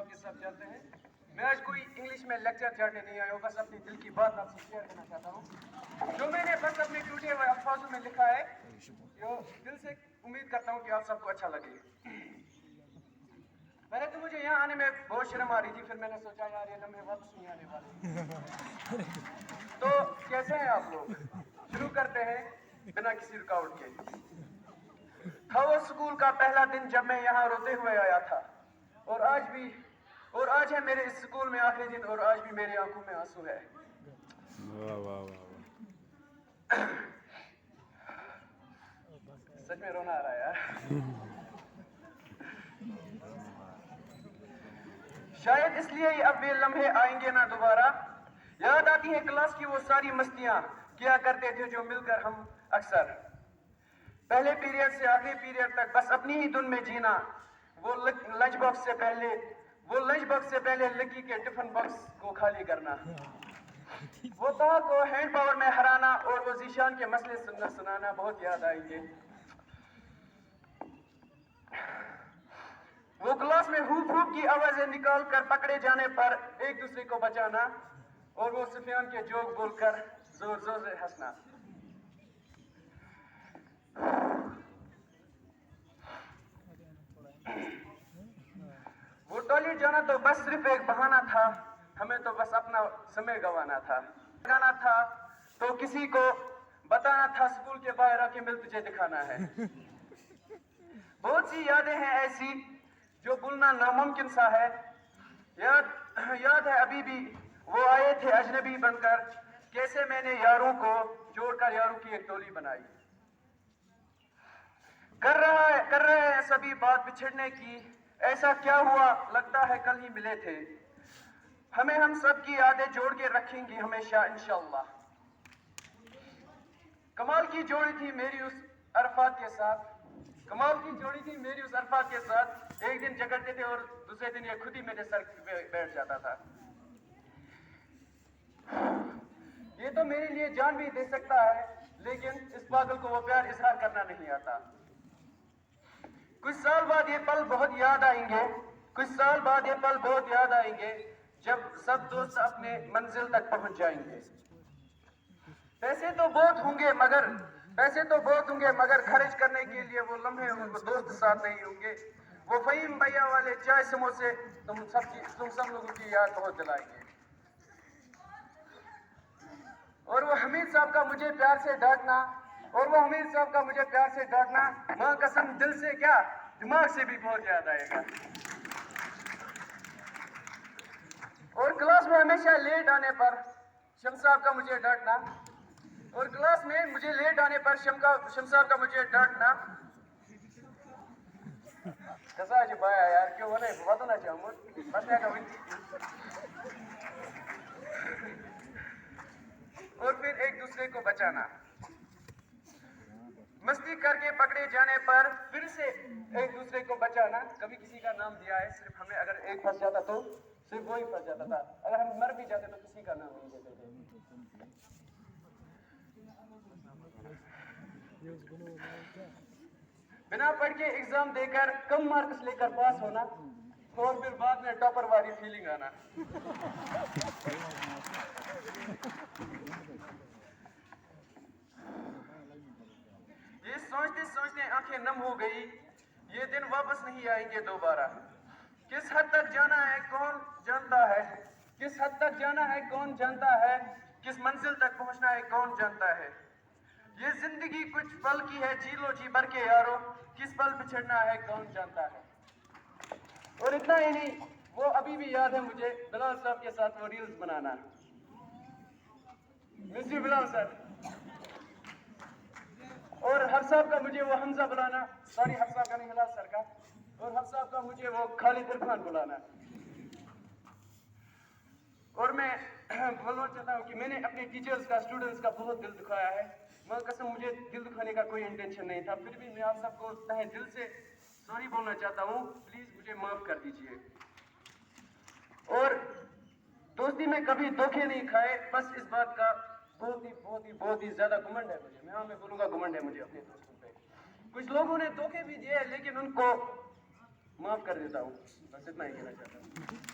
आपके साथ जानते हैं। मैं आज कोई इंग्लिश में लेक्चर चाटने नहीं आया हूँ, बस अपनी दिल की बात आपसे शेयर करना चाहता हूँ। जो मैंने बस अपने टूटे हुए अल्फाजों में लिखा है, जो दिल से उम्मीद करता हूँ कि आप सबको अच्छा लगे। पहले तो मुझे यहाँ आने में बहुत शर्म आ रही थी, फिर मैंने सोचा यार ये लम्हे वापस नहीं आने वाले। तो कैसे हैं आप लोग? शुरू करते हैं बिना किसी रुकावट के। था वो स्कूल का पहला दिन जब मैं यहाँ रोते हुए आया था, और आज है मेरे इस स्कूल में आखिरी दिन, और आज भी मेरी आंखों में आंसू है। वाह वाह वाह वाह। सच में रोना आ रहा है यार। शायद इसलिए ही अब वे लम्हे आएंगे ना दोबारा। याद आती है क्लास की वो सारी मस्तियां किया करते थे जो मिलकर हम अक्सर। पहले पीरियड से आखिरी पीरियड तक बस अपनी ही धुन में जीना। वो लंच बॉक्स से पहले लकी के टिफिन बॉक्स को खाली करना। वो ताहा को हैंड पावर में हराना, और वो जीशान के मसले सुनाना बहुत याद आएंगे। वो क्लास में हुप हुप की आवाजें निकाल कर पकड़े जाने पर एक दूसरे को बचाना, और वो सुफियान के जोक बोलकर जोर जोर से हंसना। वो टॉयलेट जाना तो बस सिर्फ एक बहाना था, हमें तो बस अपना समय गंवाना था। लगाना था तो किसी को बताना था, स्कूल के बाहर आके मिल तुझे दिखाना है। बहुत सी यादें हैं ऐसी जो भूलना नामुमकिन सा है। याद है अभी भी वो आए थे अजनबी बनकर, कैसे मैंने यारों को जोड़कर यारों की एक टोली बनाई। कर रहे हैं सभी बात बिछड़ने की, ऐसा क्या हुआ लगता है कल ही मिले थे। हमें हम सब की यादें जोड़ के रखेंगी हमेशा इंशाअल्लाह। कमाल की जोड़ी थी मेरी उस अरफात के साथ। एक दिन झगड़ते थे और दूसरे दिन ये खुद ही मेरे सर पे बैठ जाता था। ये तो मेरे लिए जान भी दे सकता है, लेकिन इस पागल को वो प्यार इजहार करना नहीं आता। कुछ साल बाद ये पल बहुत याद आएंगे, जब सब दोस्त अपने मंजिल तक पहुंच जाएंगे। पैसे तो बहुत होंगे मगर खर्च करने के लिए वो लम्हे उनको दोस्त साथ नहीं होंगे। वो फहीम भैया वाले चाय समोसे तुम सब लोगों की याद बहुत दिलाएंगे। और वो हमीद साहब का मुझे प्यार से डांटना, मां कसम दिल से क्या दिमाग से भी बहुत याद आएगा। और क्लास में हमेशा लेट आने पर शम साहब का मुझे डांटना। कैसा जी बाया यार, क्यों बने बहुत ना चाहूँ बस मैं कभी। और फिर एक दूसरे को बचाना। मस्ती करके पकड़े जाने पर फिर से एक दूसरे को बचाना। कभी किसी का नाम दिया है, सिर्फ हमें अगर एक फंस जाता तो सिर्फ वही फंस जाता था, अगर हम मर भी जाते तो किसी का नाम नहीं देते थे। बिना पढ़ के एग्जाम देकर कम मार्क्स लेकर पास होना, और फिर बाद में टॉपर वाली फीलिंग आना। ये सोचते सोचते आंखें नम हो गई, ये दिन वापस नहीं आएंगे दोबारा। किस हद तक जाना है कौन जानता है, किस मंजिल तक पहुंचना है कौन जानता है। ये जिंदगी कुछ पल की है, जी लो जी भर के यारो, किस पल बिछड़ना है कौन जानता है। और इतना ही नहीं, वो अभी भी याद है मुझे बिलाल साहब के साथ वो रील्स बनाना। Mister Bilal sir. और हर साहब का मुझे वो हमजा बुलाना, सॉरी हर साहब का नहीं, बिलाल सर का। और हर साहब का मुझे वो खालिद इरफान बुलाना। और मैं बोलना चाहता हूँ कि मैंने अपने टीचर्स का, स्टूडेंट्स का बहुत दिल दुखाया है। मैं कसम मुझे दिल दुखाने का कोई इंटेंशन नहीं था, फिर भी मैं आप सबको तहे दिल से सॉरी बोलना चाहता हूँ। प्लीज मुझे माफ कर दीजिए। और दोस्ती में कभी धोखे नहीं खाए, बस इस बात का बहुत ही ज्यादा घमंड है मुझे। मैं बोलूंगा घमंड है मुझे अपने दोस्तों पे। कुछ लोगों ने धोखे भी दिए, लेकिन उनको माफ कर देता हूँ, बस इतना ही कहना चाहता हूँ।